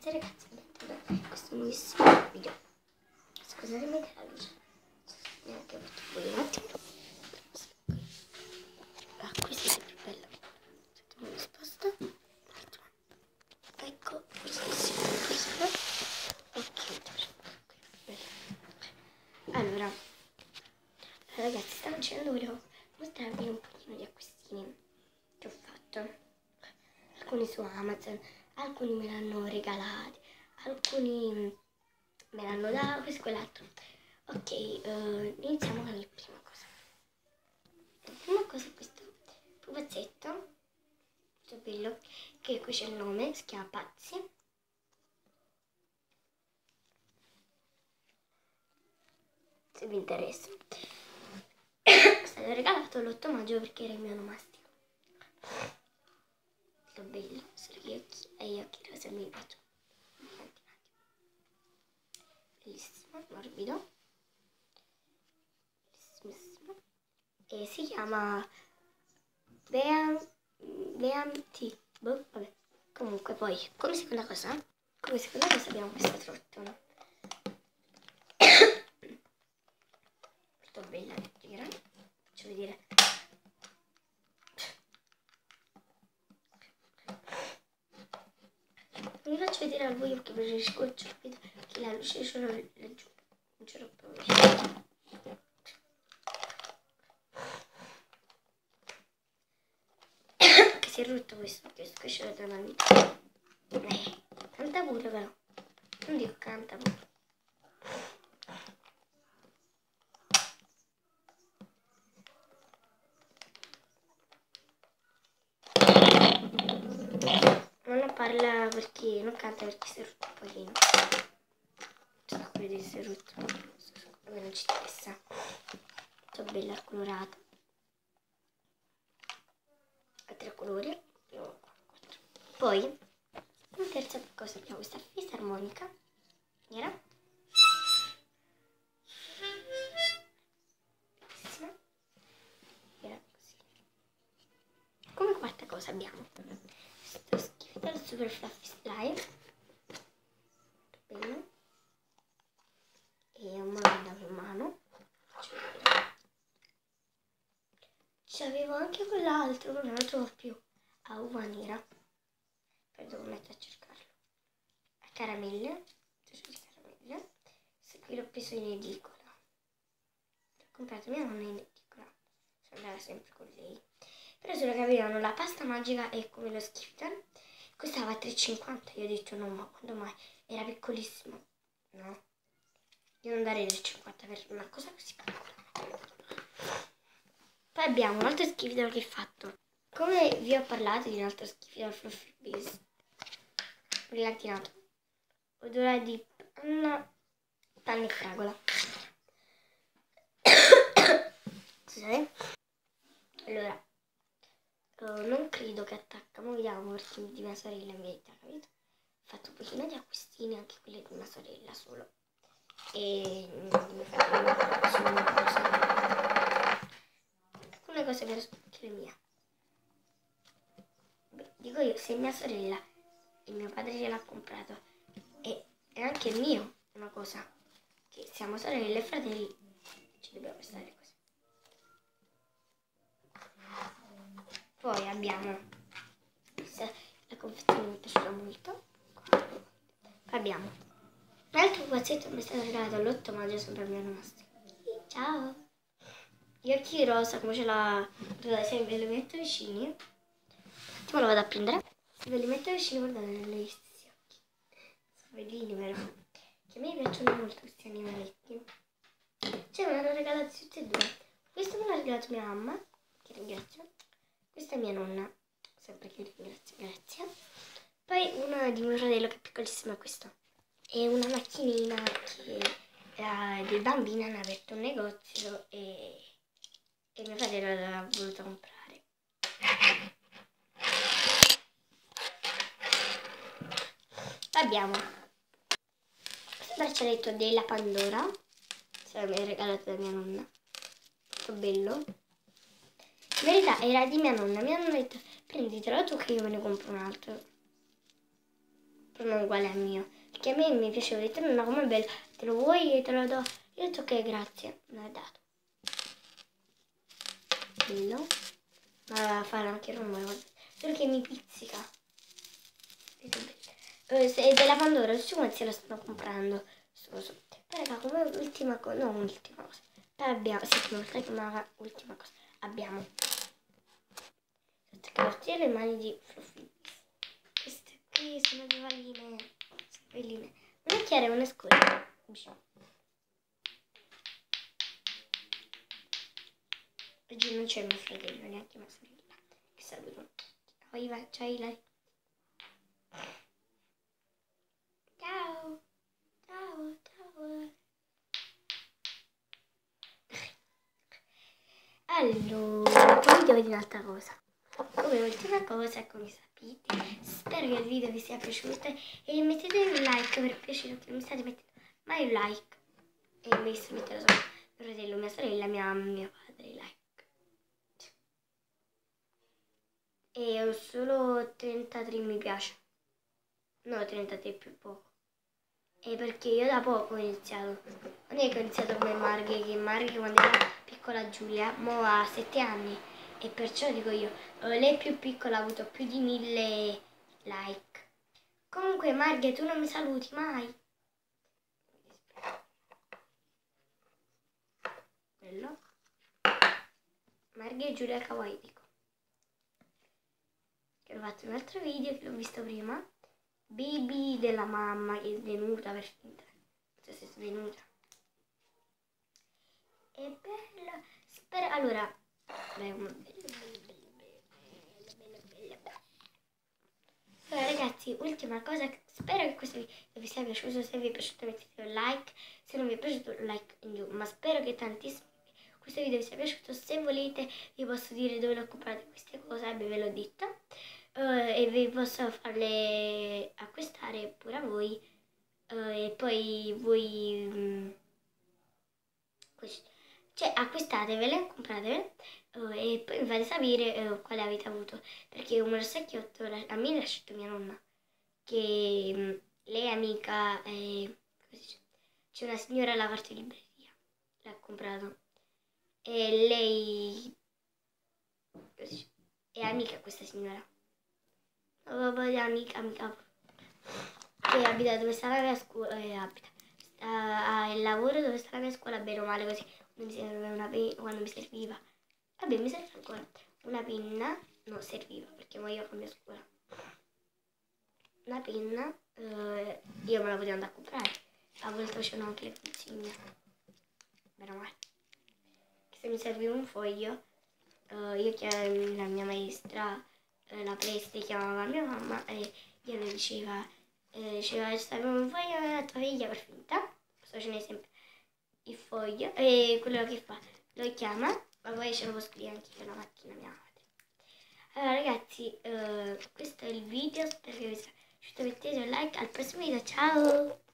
Ragazzi, bentornati in questo nuovissimo video. Scusatemi che la luce neanche ho fatto poi un attimo. Questa è più bella. Aspetta, mi sposto un attimo. Ecco, questa. Ok, bella. Allora, ragazzi, stavo dicendo, volevo mostrarvi un pochino di acquistini che ho fatto. Alcuni su Amazon, alcuni me l'hanno regalati, alcuni me l'hanno dato, questo e quell'altro. Ok, iniziamo con la prima cosa. La prima cosa è questo pupazzetto, molto bello, che qui c'è il nome, si chiama Pazzi. Se vi interessa. È stato regalato l'8 maggio perché era il mio onomastico. Bello, solo che gli occhi rosa mi piacciono. Bellissimo, morbido, bellissimissimo, e si chiama Beam boh, vabbè. Comunque poi come seconda cosa abbiamo questa trottola molto bella, leggera. Faccio vedere. Vi faccio vedere a voi perché preferisco il ciorpido, che la luce ce l'ho laggiù, non ce l'ho proprio. Che si è rotto questo ce l'ho tra una vita. Canta pure però, non dico canta pure. Non parla perché non canta perché si è rotto un pochino. Non so come si è rotto, a me non ci interessa. Molto bella il colorato. Ha 3 colori. Poi in terza cosa abbiamo questa fisarmonica nera. Bellissima. Era così. Come quarta cosa abbiamo questo schifo del Super Fluffy Slime. Bello. E un mandato in mano. C'avevo anche quell'altro, ma non lo trovo più. A uva nera. Poi devo mettere a cercarlo. A caramelle. Caramelle. Se qui l'ho preso in edicola. L'ho comprato mia nonna in edicola. Sono andata sempre con lei. Però solo che avevano la pasta magica e come lo Skiften. Costava 3,50. Io ho detto no, ma quando mai? Era piccolissimo. No. Io non darei 3,50 per una cosa così piccola. Poi abbiamo un altro Skiften che ho fatto. Come vi ho parlato di un altro Skiften Fluffy Beast brillantinato, odore di panna e fragola. Scusate. Allora, non credo che attacca, ma vediamo perché di mia sorella in verità, capito? Ho fatto un pochino di acquistini, anche quelle di mia sorella solo. E mi alcune cose vero anche le mie. Beh, dico io, se mia sorella e mio padre ce l'ha comprato e è anche mio una cosa, che siamo sorelle e fratelli, ci dobbiamo stare così. Poi abbiamo questa, la confezione mi è piaciuta molto. Poi abbiamo un altro pupazzetto che mi è stato regalato l'8 maggio sempre al mio onomastico. Ciao! Gli occhi rosa come ce l'ha, se ve li metto vicini, un attimo lo vado a prendere, se ve li metto vicini guardate gli stessi occhi, sono bellini vero? Che a me piacciono molto questi animaletti. Cioè me l'hanno regalati tutti e due. Questo me l'ha regalato mia mamma, che ringrazio. Questa è mia nonna, sempre che ringrazio, grazie. Poi una di mio fratello che è piccolissimo è questo. È una macchinina che dei bambini hanno aperto un negozio e mio fratello l'ha voluto comprare. Abbiamo questo braccialetto della Pandora, se l'ho regalato da mia nonna, molto bello. In verità era di mia nonna ha detto prenditelo tu che io me ne compro un altro. però non uguale al mio, perché a me mi piaceva di te, no, com'è bello, te lo vuoi e te lo do. Io ho detto ok, grazie, me l'ha dato. Bello. Ma fare anche il rumore, guarda. Solo che mi pizzica. Se della Pandora, tutti quanti se la stanno comprando. So. Però raga, come ultima cosa, no, ultima cosa. Poi abbiamo, settima volta che ma ultima cosa. Abbiamo che le mani di Fluffy. Queste qui sono le valline. Belline. Una chiara e una scura. Oggi non c'è mio fratello, neanche mia sorella. Che saluto. Ciao lei. Ciao. Ciao. Allora, poi devo dire un'altra cosa. Come ultima cosa, come sapete, spero che il video vi sia piaciuto e mettete un like per piacere, che non mi state mettendo mai un like. E invece mettete solo mio fratello, mia sorella, mio padre like. E ho solo 33 mi piace. No, 33 più poco. E perché io da poco ho iniziato. Non è che ho iniziato come Marghe, che Marghe quando era piccola Giulia, mo ha 7 anni. E perciò dico io, lei più piccola ha avuto più di 1000 like. Comunque Marghe, tu non mi saluti mai. Bello. Marghe e Giulia Kawaii dico. Che ho fatto un altro video che l'ho visto prima. Baby della mamma che è svenuta per finta. Non so se è svenuta. È bella. Spero. Allora. Bello. Allora ragazzi, ultima cosa. Spero che questo video vi sia piaciuto. Se vi è piaciuto mettete un like. Se non vi è piaciuto un like in giù. Ma spero che tantissimo questo video vi sia piaciuto. Se volete vi posso dire dove l'ho comprate queste cose. Ve l'ho detto. E vi posso farle acquistare pure a voi e poi voi cioè acquistatevele, compratevele e poi mi fate sapere quale avete avuto, perché un orsacchiotto a me l'ha scelto mia nonna, che lei è amica, c'è una signora alla parte di libreria, l'ha comprato e lei è amica a questa signora. Amica che abita dove sta la mia scuola ha il lavoro dove sta la mia scuola, bene o male, così quando mi serviva una penna, quando mi serviva vabbè mi serve ancora una penna, no serviva perché io con la mia scuola una penna, io me la potevo andare a comprare, a volte facevano anche le consegne, bene o male, che se mi serviva un foglio io chiamavo la mia maestra, la preste chiamava mia mamma e io le diceva un foglio a tua figlia per finta, questo ce n'è sempre il foglio e quello che fa lo chiama, ma poi ce lo può scrivere anche io la mattina mia madre. Allora ragazzi, questo è il video, spero che vi sia piaciuto, mettete un like, al prossimo video, ciao!